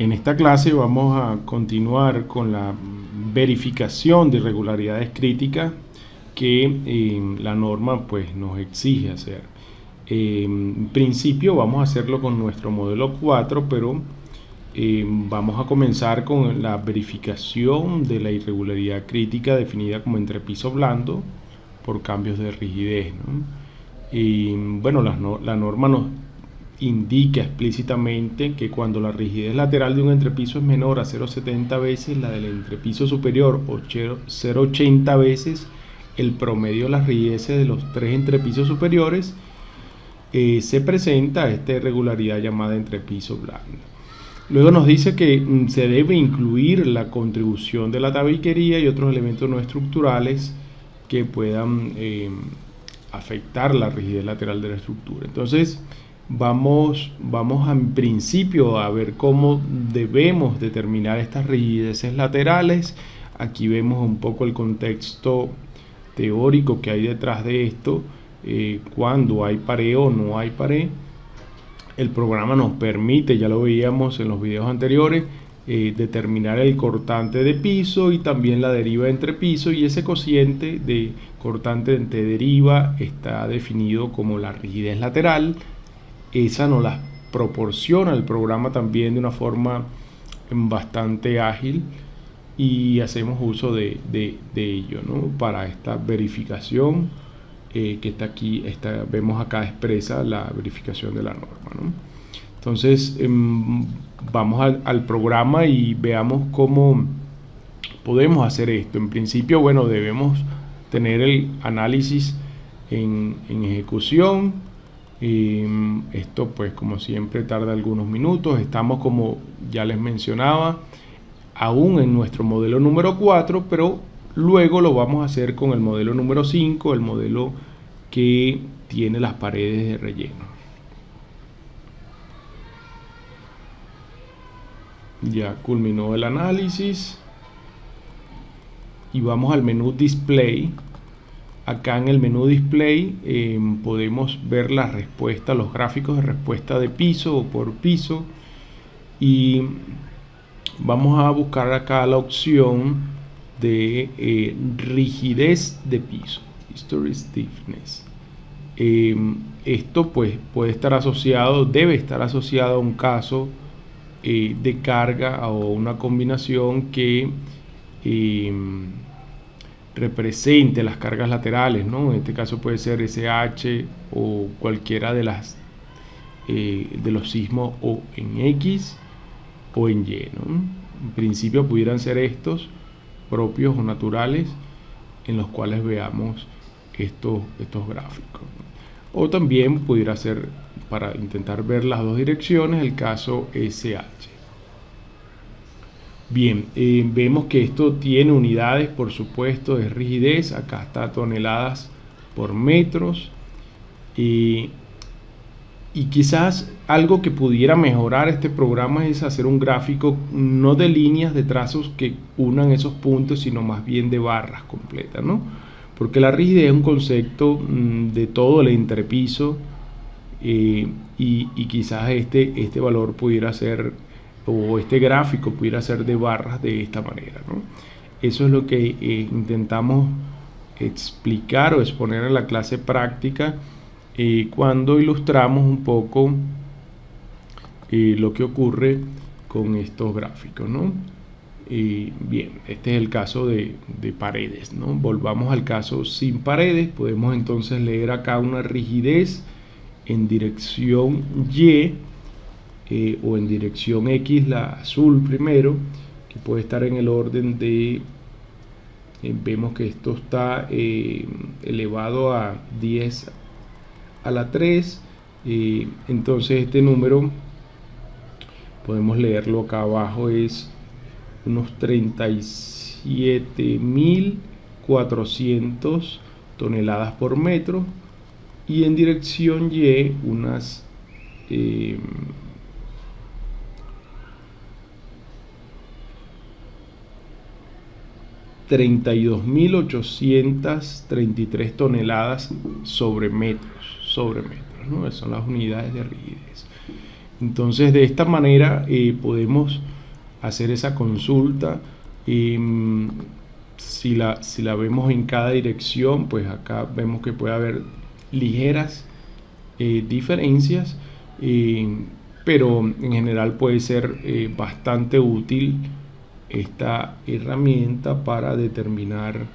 En esta clase vamos a continuar con la verificación de irregularidades críticas que la norma pues nos exige hacer. En principio vamos a hacerlo con nuestro modelo 4, pero vamos a comenzar con la verificación de la irregularidad crítica definida como entrepiso blando por cambios de rigidez, ¿no? Y bueno, la norma nos indica explícitamente que cuando la rigidez lateral de un entrepiso es menor a 0,70 veces la del entrepiso superior o 0,80 veces el promedio de las rigideces de los tres entrepisos superiores, se presenta esta irregularidad llamada entrepiso blando. Luego nos dice que se debe incluir la contribución de la tabiquería y otros elementos no estructurales que puedan afectar la rigidez lateral de la estructura. Entonces vamos en principio a ver cómo debemos determinar estas rigideces laterales. Aquí vemos un poco el contexto teórico que hay detrás de esto, cuando hay pared o no hay pared. El programa nos permite, ya lo veíamos en los videos anteriores, determinar el cortante de piso y también la deriva entre piso, y ese cociente de cortante entre deriva está definido como la rigidez lateral. Esa nos la proporciona el programa también de una forma bastante ágil y hacemos uso de ello, ¿no? Para esta verificación que está aquí, vemos acá expresa la verificación de la norma, ¿no? Entonces vamos al programa y veamos cómo podemos hacer esto. En principio, bueno, debemos tener el análisis en ejecución. Esto pues como siempre tarda algunos minutos. Estamos, como ya les mencionaba, aún en nuestro modelo número 4, pero luego lo vamos a hacer con el modelo número 5, el modelo que tiene las paredes de relleno. Ya culminó el análisis y vamos al menú Display. Acá en el menú Display podemos ver la respuesta, los gráficos de respuesta de piso o por piso, y vamos a buscar acá la opción de rigidez de piso, History Stiffness. Esto pues puede estar asociado, debe estar asociado a un caso de carga o una combinación que represente las cargas laterales, ¿no? En este caso puede ser SH o cualquiera de los sismos, o en X o en Y, ¿no? En principio pudieran ser estos propios o naturales en los cuales veamos estos gráficos, ¿no? O también pudiera ser, para intentar ver las dos direcciones, el caso SH. Bien, vemos que esto tiene unidades, por supuesto, de rigidez. Acá está toneladas por metros. Y quizás algo que pudiera mejorar este programa es hacer un gráfico no de líneas de trazos que unan esos puntos, sino más bien de barras completas, ¿no? Porque la rigidez es un concepto de todo el entrepiso, y quizás este valor pudiera ser, o este gráfico pudiera ser de barras de esta manera, ¿no? Eso es lo que intentamos explicar o exponer en la clase práctica cuando ilustramos un poco lo que ocurre con estos gráficos, ¿no? Bien, este es el caso de paredes, ¿no? Volvamos al caso sin paredes. Podemos entonces leer acá una rigidez en dirección Y o en dirección X, la azul primero, que puede estar en el orden de, vemos que esto está elevado a 10 a la 3, entonces este número podemos leerlo acá abajo, es unos 37.400 toneladas por metro, y en dirección Y unas 32.833 toneladas sobre metros, ¿no? Esas son las unidades de rigidez. Entonces de esta manera podemos hacer esa consulta. Si la vemos en cada dirección, pues acá vemos que puede haber ligeras diferencias, pero en general puede ser bastante útil esta herramienta para determinar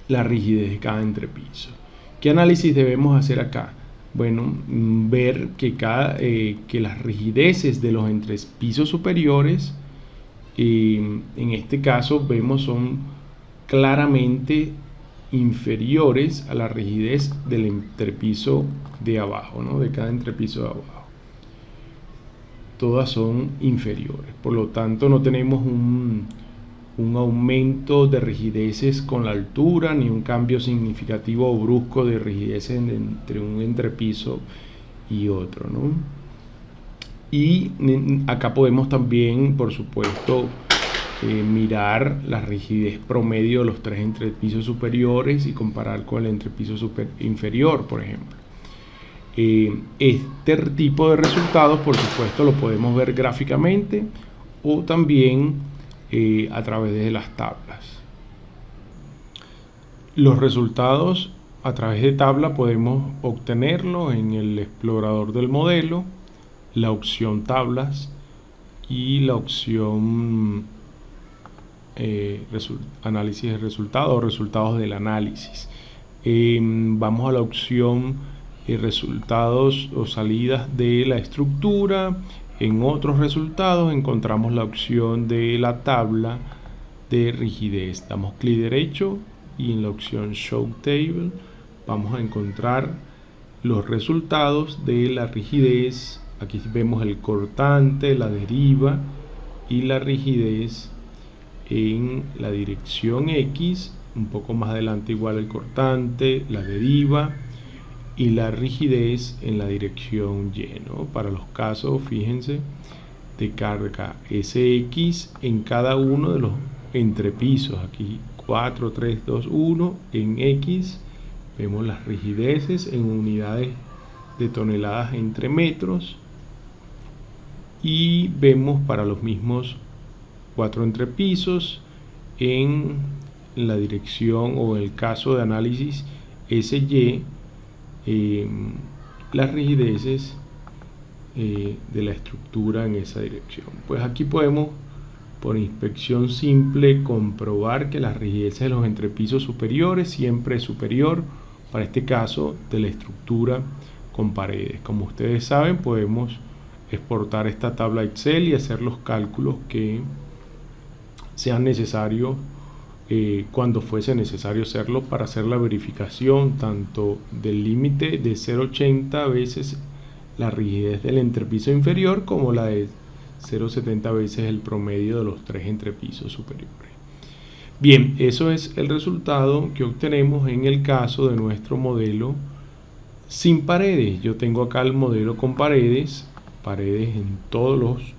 la rigidez de cada entrepiso. ¿Qué análisis debemos hacer acá? Bueno, ver que las rigideces de los entrepisos superiores, en este caso vemos son claramente inferiores a la rigidez del entrepiso de abajo, ¿no? De cada entrepiso de abajo. Todas son inferiores, por lo tanto no tenemos un aumento de rigideces con la altura, ni un cambio significativo o brusco de rigideces entre un entrepiso y otro, ¿no? Y acá podemos también, por supuesto, mirar la rigidez promedio de los tres entrepisos superiores y comparar con el entrepiso inferior, por ejemplo. Este tipo de resultados, por supuesto, lo podemos ver gráficamente o también a través de las tablas. Los resultados a través de tabla podemos obtenerlos en el explorador del modelo, la opción tablas y la opción análisis de resultados o resultados del análisis. Vamos a la opción resultados o salidas de la estructura. En otros resultados encontramos la opción de la tabla de rigidez. Damos clic derecho y en la opción Show Table vamos a encontrar los resultados de la rigidez. Aquí vemos el cortante, la deriva y la rigidez en la dirección X. Un poco más adelante igual el cortante, la deriva y la rigidez en la dirección Y, ¿no? Para los casos, fíjense, de carga SX en cada uno de los entrepisos. Aquí 4, 3, 2, 1. En X vemos las rigideces en unidades de toneladas entre metros. Y vemos para los mismos 4 entrepisos en la dirección o el caso de análisis SY, las rigideces de la estructura en esa dirección. Pues aquí podemos, por inspección simple, comprobar que las rigideces de los entrepisos superiores siempre es superior, para este caso, de la estructura con paredes. Como ustedes saben, podemos exportar esta tabla Excel y hacer los cálculos que sean necesarios cuando fuese necesario hacerlo para hacer la verificación tanto del límite de 0,80 veces la rigidez del entrepiso inferior como la de 0,70 veces el promedio de los tres entrepisos superiores. Bien, eso es el resultado que obtenemos en el caso de nuestro modelo sin paredes. Yo tengo acá el modelo con paredes en todos los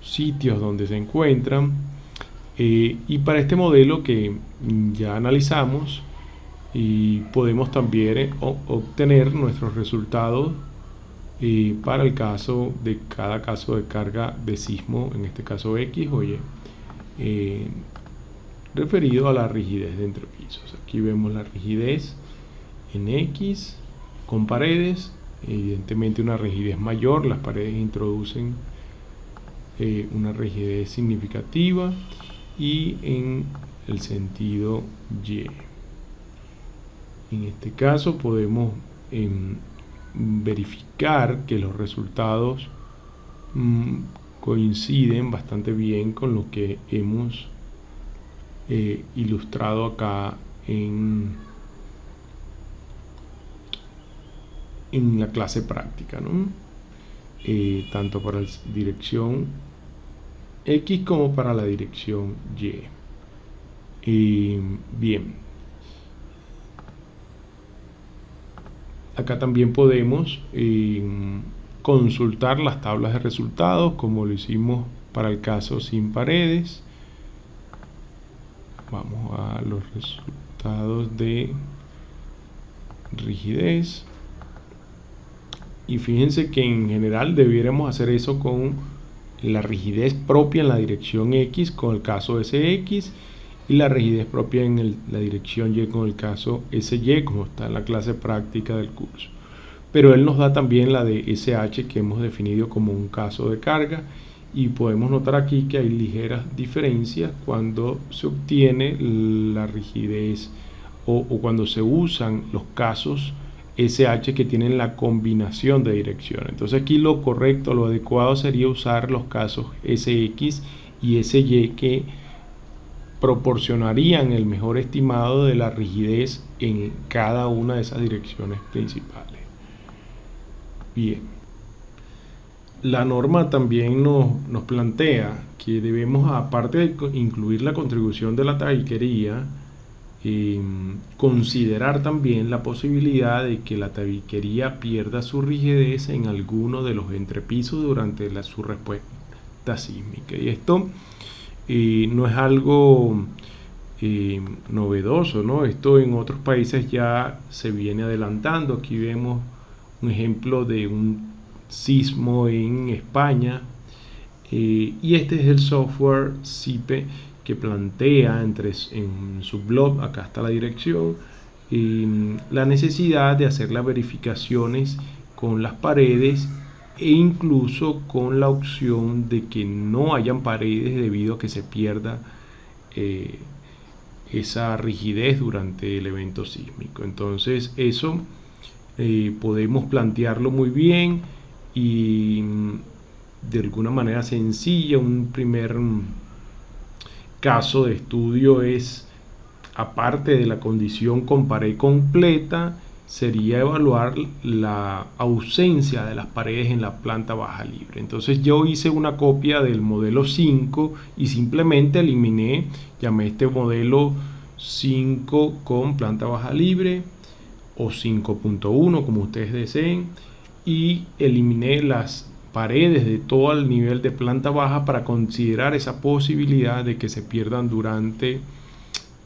sitios donde se encuentran. Y para este modelo que ya analizamos, podemos también obtener nuestros resultados para el caso de cada caso de carga de sismo, en este caso X o Y, referido a la rigidez de entrepisos. Aquí vemos la rigidez en X con paredes, evidentemente una rigidez mayor, las paredes introducen una rigidez significativa, y en el sentido Y. En este caso podemos verificar que los resultados coinciden bastante bien con lo que hemos ilustrado acá en la clase práctica, ¿no? Tanto para la dirección X como para la dirección Y. Bien, acá también podemos consultar las tablas de resultados como lo hicimos para el caso sin paredes. Vamos a los resultados de rigidez y fíjense que en general debiéramos hacer eso con la rigidez propia en la dirección X con el caso SX y la rigidez propia en la dirección Y con el caso SY, como está en la clase práctica del curso. Pero él nos da también la de SH que hemos definido como un caso de carga, y podemos notar aquí que hay ligeras diferencias cuando se obtiene la rigidez o cuando se usan los casos SH que tienen la combinación de direcciones. Entonces aquí lo correcto, lo adecuado sería usar los casos SX y SY que proporcionarían el mejor estimado de la rigidez en cada una de esas direcciones principales. Bien. La norma también nos plantea que debemos, aparte de incluir la contribución de la tabiquería, considerar también la posibilidad de que la tabiquería pierda su rigidez en alguno de los entrepisos durante su respuesta sísmica. Y esto no es algo novedoso, ¿no? Esto en otros países ya se viene adelantando. Aquí vemos un ejemplo de un sismo en España, y este es el software SIPE que plantea en su blog, acá está la dirección, la necesidad de hacer las verificaciones con las paredes e incluso con la opción de que no hayan paredes debido a que se pierda esa rigidez durante el evento sísmico. Entonces eso podemos plantearlo muy bien y de alguna manera sencilla. Un primer caso de estudio es, aparte de la condición con pared completa, sería evaluar la ausencia de las paredes en la planta baja libre. Entonces yo hice una copia del modelo 5 y simplemente eliminé, llamé este modelo 5 con planta baja libre o 5.1 como ustedes deseen, y eliminé las paredes de todo el nivel de planta baja para considerar esa posibilidad de que se pierdan durante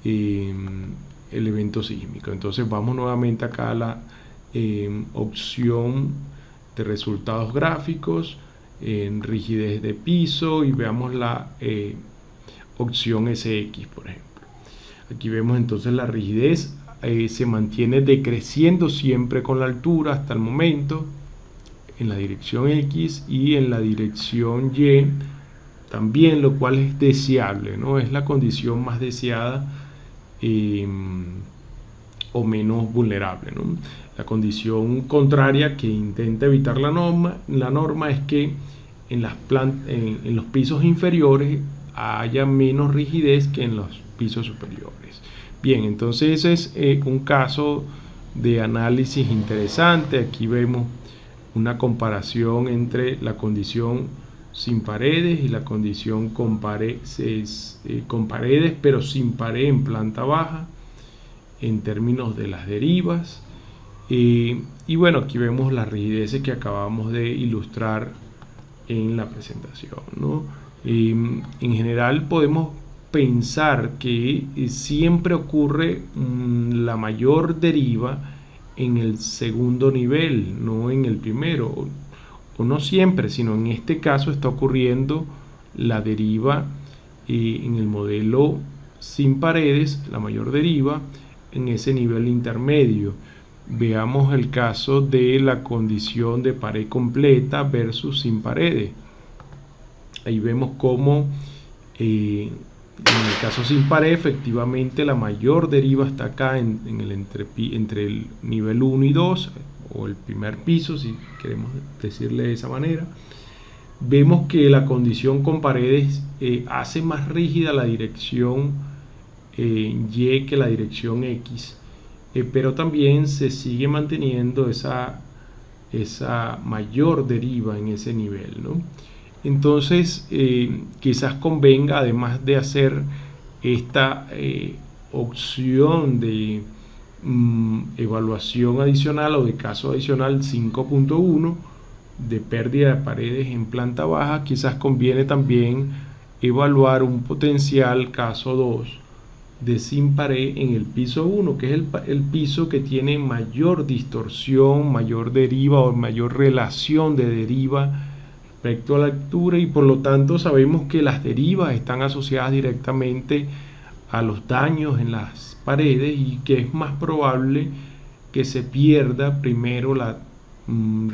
el evento sísmico. Entonces vamos nuevamente acá a la opción de resultados gráficos, en rigidez de piso, y veamos la opción SX, por ejemplo. Aquí vemos entonces la rigidez se mantiene decreciendo siempre con la altura hasta el momento en la dirección X y en la dirección Y también, lo cual es deseable, ¿no? Es la condición más deseada o menos vulnerable, ¿no? La condición contraria que intenta evitar la norma es que en los pisos inferiores haya menos rigidez que en los pisos superiores. Bien, entonces ese es un caso de análisis interesante. Aquí vemos una comparación entre la condición sin paredes y la condición con paredes pero sin pared en planta baja en términos de las derivas, y bueno, aquí vemos las rigideces que acabamos de ilustrar en la presentación, ¿no? En general podemos pensar que siempre ocurre la mayor deriva en el segundo nivel, no en el primero, o no siempre, sino en este caso está ocurriendo la deriva en el modelo sin paredes, la mayor deriva en ese nivel intermedio. Veamos el caso de la condición de pared completa versus sin paredes. Ahí vemos cómo en el caso sin pared efectivamente la mayor deriva está acá entre el nivel 1 y 2, o el primer piso, si queremos decirle de esa manera. Vemos que la condición con paredes hace más rígida la dirección Y que la dirección X, pero también se sigue manteniendo esa mayor deriva en ese nivel, ¿no? Entonces quizás convenga, además de hacer esta opción de evaluación adicional o de caso adicional 5.1 de pérdida de paredes en planta baja, quizás conviene también evaluar un potencial caso 2 de sin pared en el piso 1, que es el piso que tiene mayor distorsión, mayor deriva o mayor relación de deriva respecto a la altura, y por lo tanto sabemos que las derivas están asociadas directamente a los daños en las paredes y que es más probable que se pierda primero la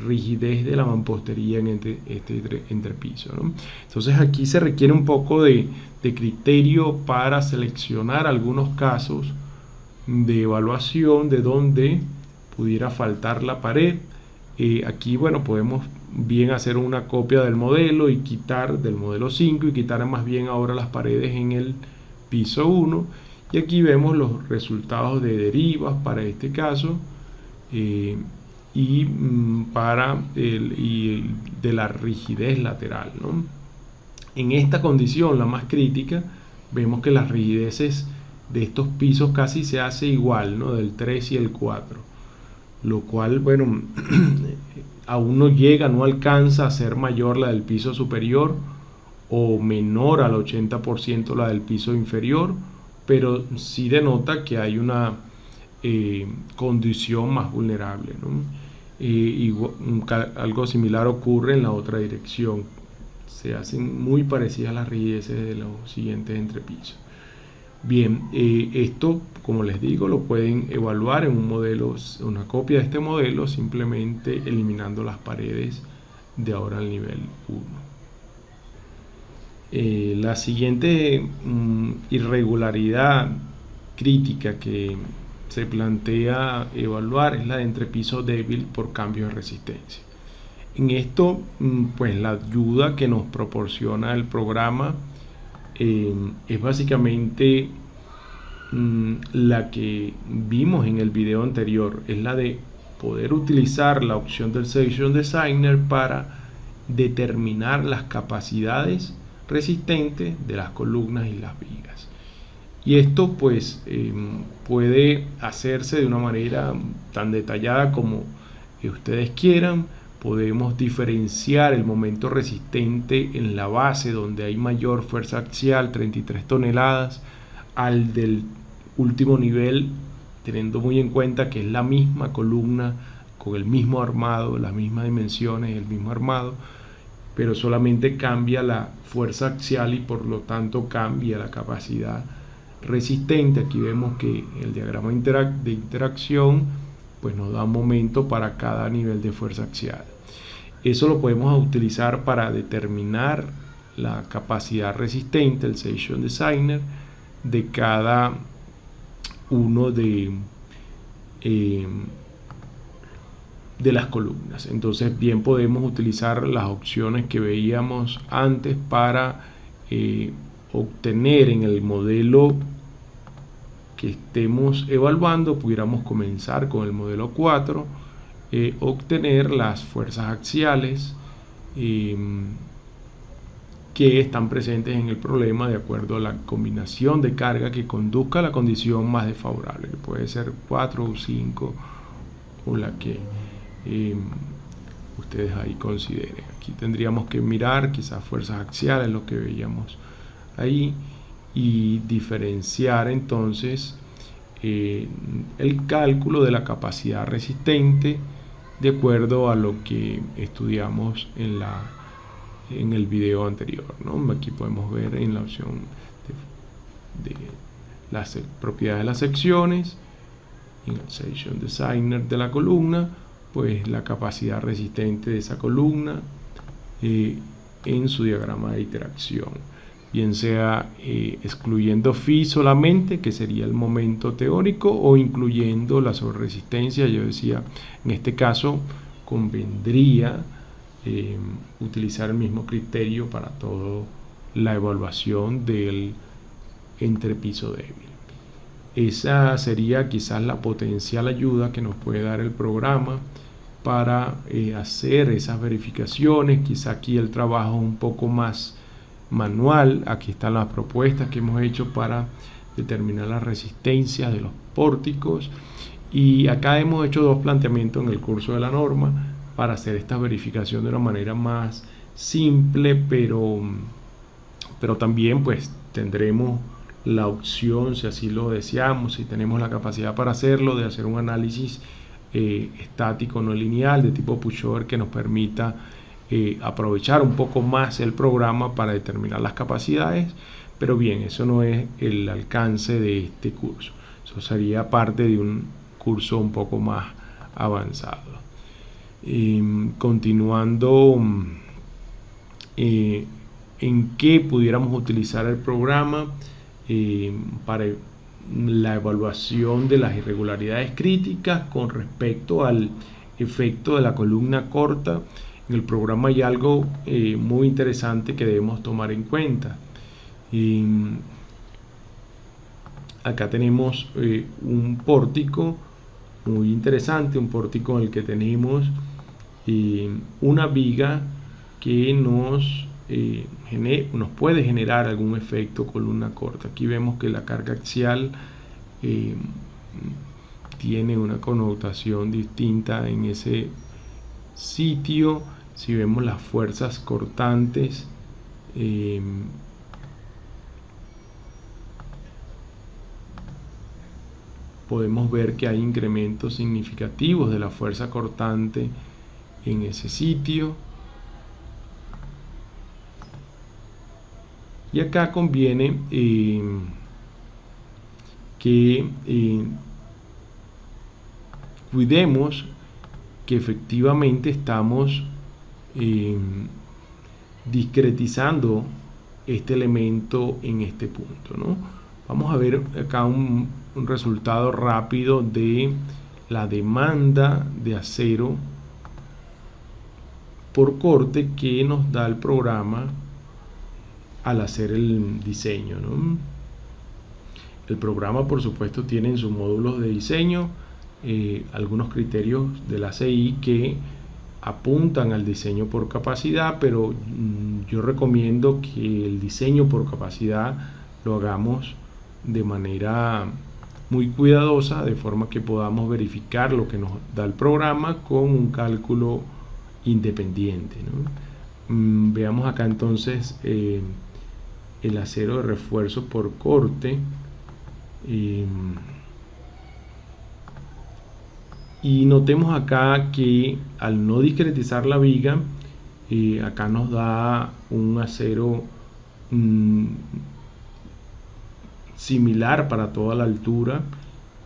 rigidez de la mampostería en este entrepiso, ¿no? Entonces aquí se requiere un poco de criterio para seleccionar algunos casos de evaluación de donde pudiera faltar la pared. Aquí, bueno, podemos bien hacer una copia del modelo y quitar del modelo 5 y quitar más bien ahora las paredes en el piso 1, y aquí vemos los resultados de derivas para este caso y de la rigidez lateral, ¿no? En esta condición, la más crítica, vemos que las rigideces de estos pisos casi se hace igual, ¿no? Del 3 y el 4, lo cual, bueno, aún no llega, no alcanza a ser mayor la del piso superior o menor al 80% la del piso inferior, pero sí denota que hay una condición más vulnerable, ¿no? Algo similar ocurre en la otra dirección, se hacen muy parecidas las rigideces de los siguientes entrepisos. Bien, esto, como les digo, lo pueden evaluar en un modelo, una copia de este modelo, simplemente eliminando las paredes de ahora al nivel 1. La siguiente irregularidad crítica que se plantea evaluar es la de entrepiso débil por cambio de resistencia. En esto, pues la ayuda que nos proporciona el programa es básicamente la que vimos en el video anterior, es la de poder utilizar la opción del Section Designer para determinar las capacidades resistentes de las columnas y las vigas. Y esto pues puede hacerse de una manera tan detallada como ustedes quieran. Podemos diferenciar el momento resistente en la base, donde hay mayor fuerza axial, 33 toneladas, al del último nivel, teniendo muy en cuenta que es la misma columna con el mismo armado, las mismas dimensiones, el mismo armado, pero solamente cambia la fuerza axial y por lo tanto cambia la capacidad resistente. Aquí vemos que el diagrama de interacción pues nos da un momento para cada nivel de fuerza axial. Eso lo podemos utilizar para determinar la capacidad resistente, el Section Designer, de cada uno de las columnas. Entonces bien podemos utilizar las opciones que veíamos antes para obtener en el modelo que estemos evaluando. Pudiéramos comenzar con el modelo 4, obtener las fuerzas axiales que están presentes en el problema de acuerdo a la combinación de carga que conduzca a la condición más desfavorable, que puede ser 4 o 5 o la que ustedes ahí consideren. Aquí tendríamos que mirar quizás fuerzas axiales, lo que veíamos ahí, y diferenciar entonces el cálculo de la capacidad resistente de acuerdo a lo que estudiamos en el video anterior, ¿no? Aquí podemos ver en la opción de las propiedades de las secciones, en el Section Designer de la columna, pues la capacidad resistente de esa columna en su diagrama de interacción, bien sea excluyendo phi solamente, que sería el momento teórico, o incluyendo la sobreresistencia. Yo decía, en este caso convendría utilizar el mismo criterio para toda la evaluación del entrepiso débil. Esa sería quizás la potencial ayuda que nos puede dar el programa para hacer esas verificaciones. Quizá aquí el trabajo es un poco más manual. Aquí están las propuestas que hemos hecho para determinar las resistencias de los pórticos, y acá hemos hecho dos planteamientos en el curso de la norma para hacer esta verificación de una manera más simple, pero también pues tendremos la opción, si así lo deseamos, si tenemos la capacidad para hacerlo, de hacer un análisis estático no lineal de tipo pushover que nos permita aprovechar un poco más el programa para determinar las capacidades. Pero bien, eso no es el alcance de este curso. Eso sería parte de un curso un poco más avanzado. Continuando, en qué pudiéramos utilizar el programa para la evaluación de las irregularidades críticas con respecto al efecto de la columna corta. En el programa hay algo muy interesante que debemos tomar en cuenta. Acá tenemos un pórtico muy interesante, un pórtico en el que tenemos una viga que nos puede generar algún efecto columna corta. Aquí vemos que la carga axial tiene una connotación distinta en ese sitio. Si vemos las fuerzas cortantes, podemos ver que hay incrementos significativos de la fuerza cortante en ese sitio. Y acá conviene que cuidemos que efectivamente estamos discretizando este elemento en este punto, ¿no? Vamos a ver acá un resultado rápido de la demanda de acero por corte que nos da el programa al hacer el diseño, ¿no? El programa, por supuesto, tiene en sus módulos de diseño algunos criterios de la CI que apuntan al diseño por capacidad, pero yo recomiendo que el diseño por capacidad lo hagamos de manera muy cuidadosa, de forma que podamos verificar lo que nos da el programa con un cálculo independiente, ¿no? Veamos acá entonces el acero de refuerzo por corte. Y notemos acá que al no discretizar la viga, acá nos da un acero similar para toda la altura.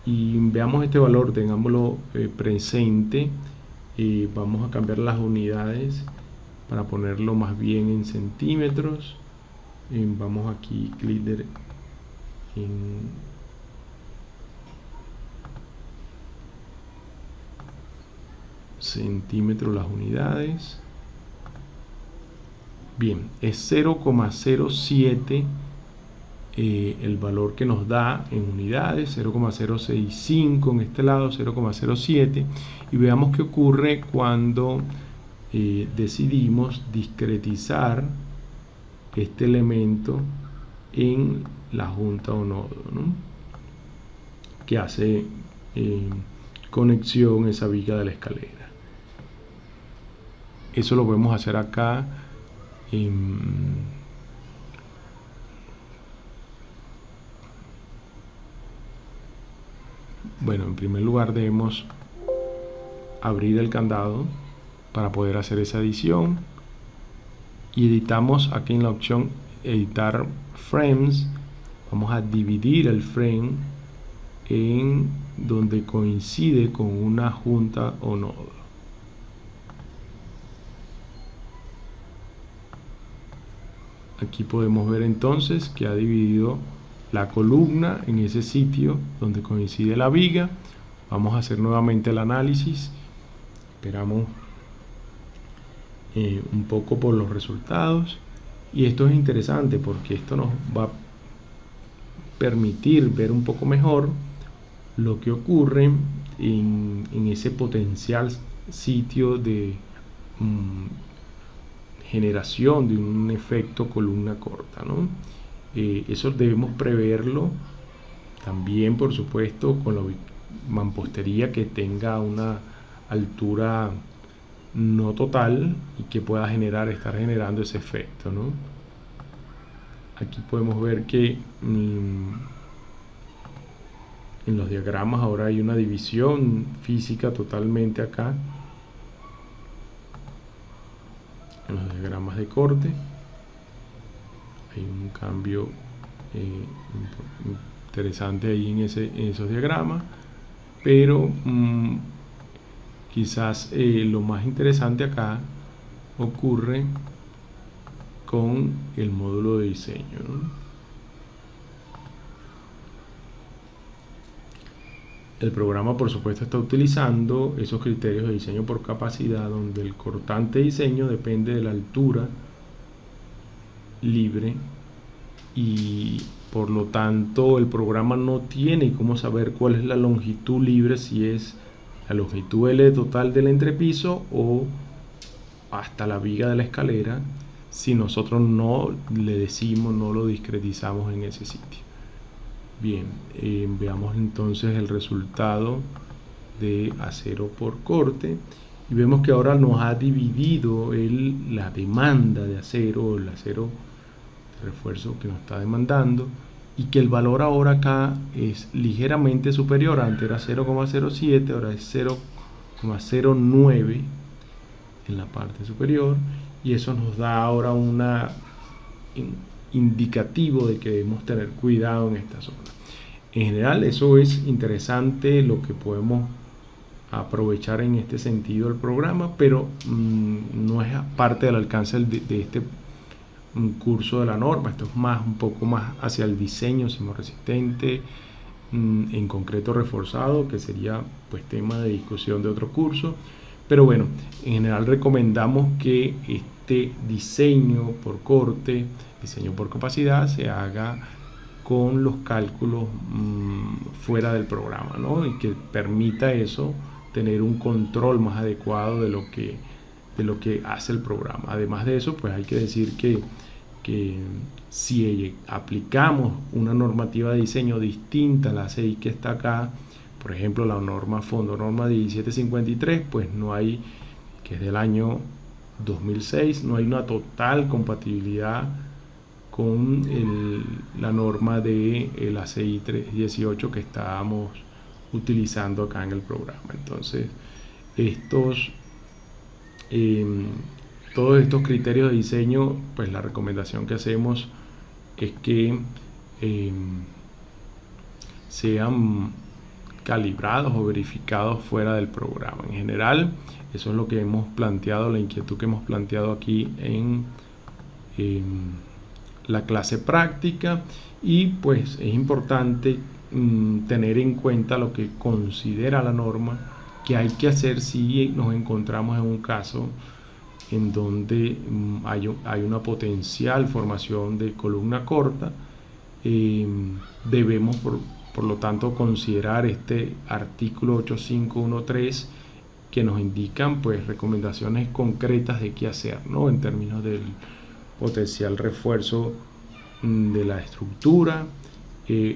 Y veamos este valor, tengámoslo presente. Vamos a cambiar las unidades para ponerlo más bien en centímetros. Vamos aquí, clic en centímetros las unidades. Bien, es 0,07 el valor que nos da en unidades, 0,065 en este lado, 0,07, y veamos qué ocurre cuando decidimos discretizar este elemento en la junta o nodo, ¿no? Que hace conexión esa viga de la escalera. Eso lo podemos hacer acá bueno, en primer lugar debemos abrir el candado para poder hacer esa edición, y editamos aquí en la opción editar frames. Vamos a dividir el frame en donde coincide con una junta o nodo. Aquí podemos ver entonces que ha dividido la columna en ese sitio donde coincide la viga. Vamos a hacer nuevamente el análisis. Esperamos un poco por los resultados. Y esto es interesante porque esto nos va a permitir ver un poco mejor lo que ocurre en ese potencial sitio de generación de un efecto columna corta, ¿no? Eso debemos preverlo también, por supuesto, con la mampostería que tenga una altura no total y que pueda estar generando ese efecto, ¿no? Aquí podemos ver que en los diagramas ahora hay una división física totalmente acá. En los diagramas de corte hay un cambio interesante ahí en esos diagramas, pero quizás lo más interesante acá ocurre con el módulo de diseño, ¿no? El programa, por supuesto, está utilizando esos criterios de diseño por capacidad, donde el cortante de diseño depende de la altura libre y por lo tanto el programa no tiene cómo saber cuál es la longitud libre, si es la longitud L total del entrepiso o hasta la viga de la escalera, si nosotros no le decimos, no lo discretizamos en ese sitio. Bien, veamos entonces el resultado de acero por corte y vemos que ahora nos ha dividido la demanda de acero, el acero de refuerzo que nos está demandando, y que el valor ahora acá es ligeramente superior. Antes era 0,07, ahora es 0,09 en la parte superior, y eso nos da ahora un indicativo de que debemos tener cuidado en esta zona. En general, eso es interesante, lo que podemos aprovechar en este sentido el programa, pero no es parte del alcance de este curso de la norma. Esto es un poco más hacia el diseño sismorresistente, en concreto reforzado, que sería pues tema de discusión de otro curso. Pero bueno, en general recomendamos que este diseño por corte, diseño por capacidad, se haga con los cálculos fuera del programa, ¿no? Y que permita eso tener un control más adecuado de lo que hace el programa. Además de eso, pues hay que decir que si aplicamos una normativa de diseño distinta a la CI que está acá, por ejemplo la norma fondo, norma 1753, pues no hay, que es del año 2006, no hay una total compatibilidad con la norma de la ACI 318 que estábamos utilizando acá en el programa. Entonces todos estos criterios de diseño, pues la recomendación que hacemos es que sean calibrados o verificados fuera del programa. En general, eso es lo que hemos planteado, la inquietud que hemos planteado aquí en la clase práctica, y pues es importante tener en cuenta lo que considera la norma que hay que hacer si nos encontramos en un caso en donde hay una potencial formación de columna corta. Debemos por lo tanto considerar este artículo 8513 que nos indican pues recomendaciones concretas de qué hacer, ¿no? En términos del potencial refuerzo de la estructura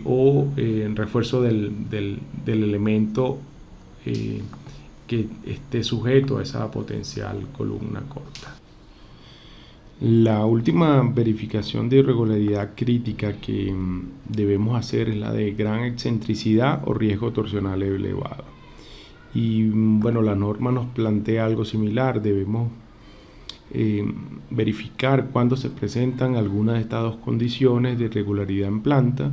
o en refuerzo del elemento que esté sujeto a esa potencial columna corta. La última verificación de irregularidad crítica que debemos hacer es la de gran excentricidad o riesgo torsional elevado. Y bueno, la norma nos plantea algo similar. Debemos verificar cuando se presentan algunas de estas dos condiciones de irregularidad en planta.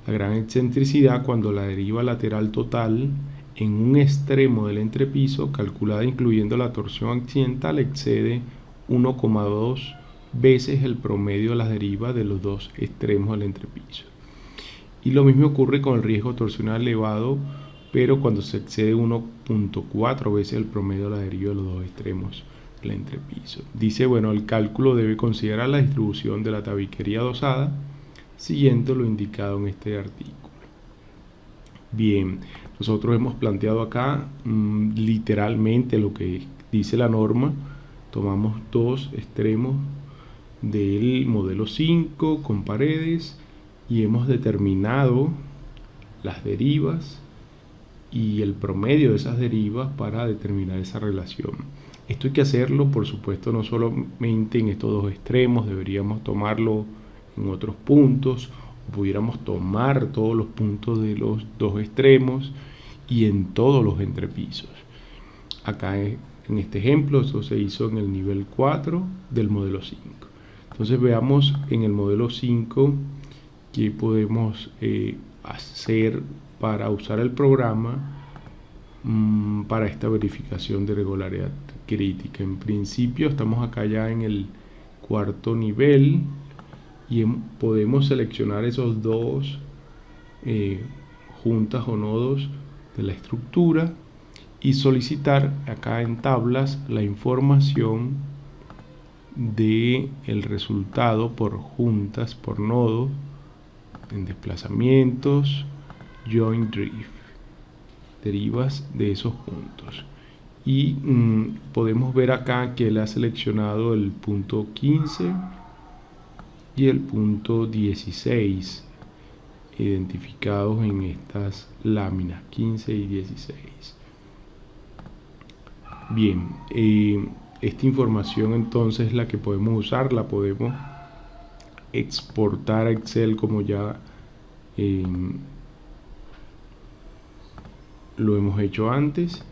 La gran excentricidad cuando la deriva lateral total en un extremo del entrepiso, calculada incluyendo la torsión accidental, excede 1,2 veces el promedio de las derivas de los dos extremos del entrepiso. Y lo mismo ocurre con el riesgo torsional elevado, pero cuando se excede 1,4 veces el promedio de la deriva de los dos extremos del entrepiso. Dice, bueno, el cálculo debe considerar la distribución de la tabiquería dosada, siguiendo lo indicado en este artículo. Bien, nosotros hemos planteado acá literalmente lo que dice la norma. Tomamos dos extremos del modelo 5 con paredes y hemos determinado las derivas y el promedio de esas derivas para determinar esa relación. Esto hay que hacerlo, por supuesto, no solamente en estos dos extremos, deberíamos tomarlo en otros puntos, o pudiéramos tomar todos los puntos de los dos extremos y en todos los entrepisos. Acá en este ejemplo eso se hizo en el nivel 4 del modelo 5. Entonces veamos en el modelo 5 qué podemos hacer para usar el programa para esta verificación de regularidad crítica. En principio estamos acá ya en el cuarto nivel y podemos seleccionar esos dos juntas o nodos de la estructura y solicitar acá en tablas la información de el resultado por juntas, por nodo, en desplazamientos, join drift, derivas de esos puntos. Y podemos ver acá que él ha seleccionado el punto 15 y el punto 16 identificados en estas láminas 15 y 16. Bien, esta información entonces es la que podemos usar, la podemos exportar a Excel como ya lo hemos hecho antes,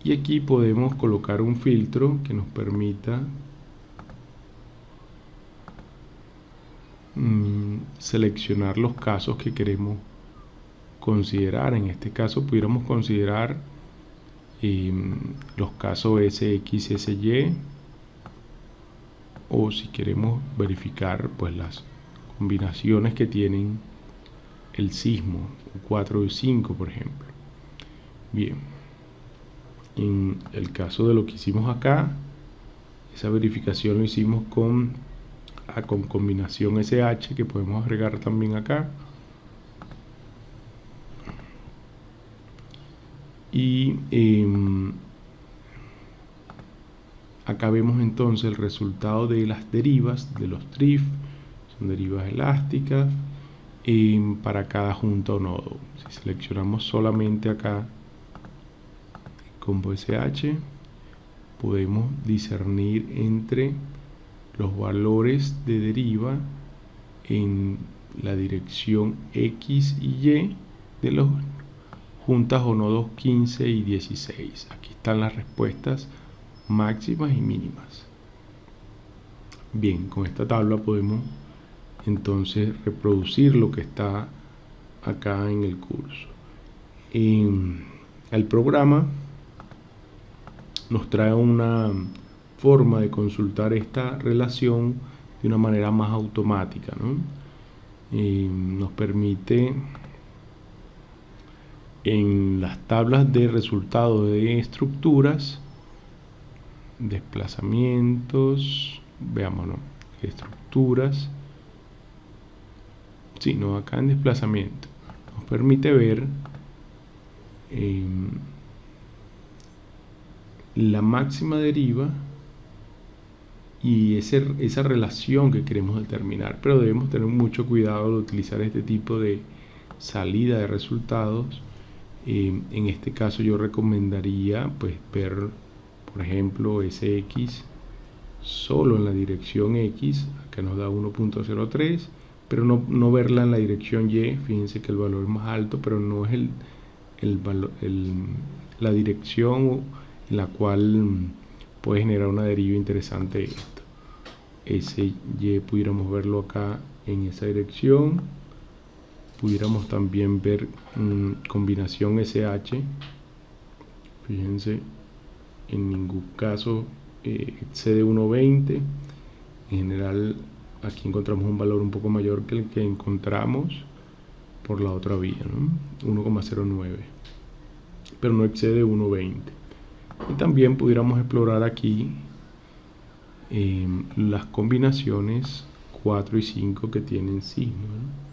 y aquí podemos colocar un filtro que nos permita seleccionar los casos que queremos considerar. En este caso pudiéramos considerar los casos SX, SY, o si queremos verificar pues las combinaciones que tienen el sismo 4 y 5, por ejemplo. Bien, en el caso de lo que hicimos acá, esa verificación lo hicimos con combinación SH, que podemos agregar también acá. Y acá vemos entonces el resultado de las derivas de los drift, son derivas elásticas para cada junta o nodo. Si seleccionamos solamente acá combo SH, podemos discernir entre los valores de deriva en la dirección X y Y de los juntas o nodos 15 y 16. Aquí están las respuestas máximas y mínimas. Bien, con esta tabla podemos entonces reproducir lo que está acá en el curso. El programa nos trae una forma de consultar esta relación de una manera más automática, ¿no? Nos permite en las tablas de resultados de estructuras, desplazamientos, veámonos, estructuras, sino acá en desplazamiento, nos permite ver la máxima deriva y esa relación que queremos determinar, pero debemos tener mucho cuidado al utilizar este tipo de salida de resultados. En este caso yo recomendaría pues ver, por ejemplo, SX solo en la dirección X, acá nos da 1.03, pero no verla en la dirección Y. Fíjense que el valor es más alto, pero no es la dirección en la cual puede generar una deriva interesante esto. Ese Y pudiéramos verlo acá en esa dirección. Pudiéramos también ver combinación SH. Fíjense, en ningún caso excede 1.20. En general aquí encontramos un valor un poco mayor que el que encontramos por la otra vía, ¿no? 1.09, pero no excede 1.20. Y también pudiéramos explorar aquí las combinaciones 4 y 5 que tienen sismo, ¿no?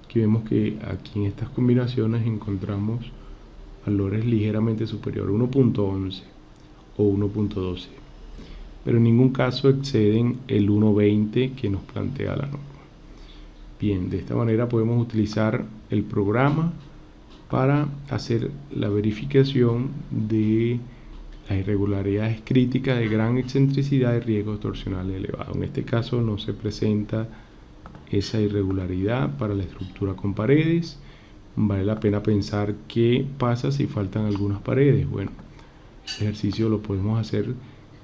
Aquí vemos que aquí en estas combinaciones encontramos valores ligeramente superiores, 1.11 o 1.12, pero en ningún caso exceden el 1.20 que nos plantea la norma. Bien, de esta manera podemos utilizar el programa para hacer la verificación de las irregularidades críticas de gran excentricidad y riesgos torsionales elevados. En este caso no se presenta esa irregularidad para la estructura con paredes. Vale la pena pensar qué pasa si faltan algunas paredes. Bueno, este ejercicio lo podemos hacer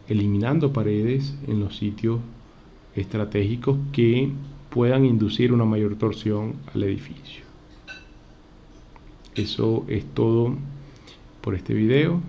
eliminando paredes en los sitios estratégicos que puedan inducir una mayor torsión al edificio. Eso es todo por este video.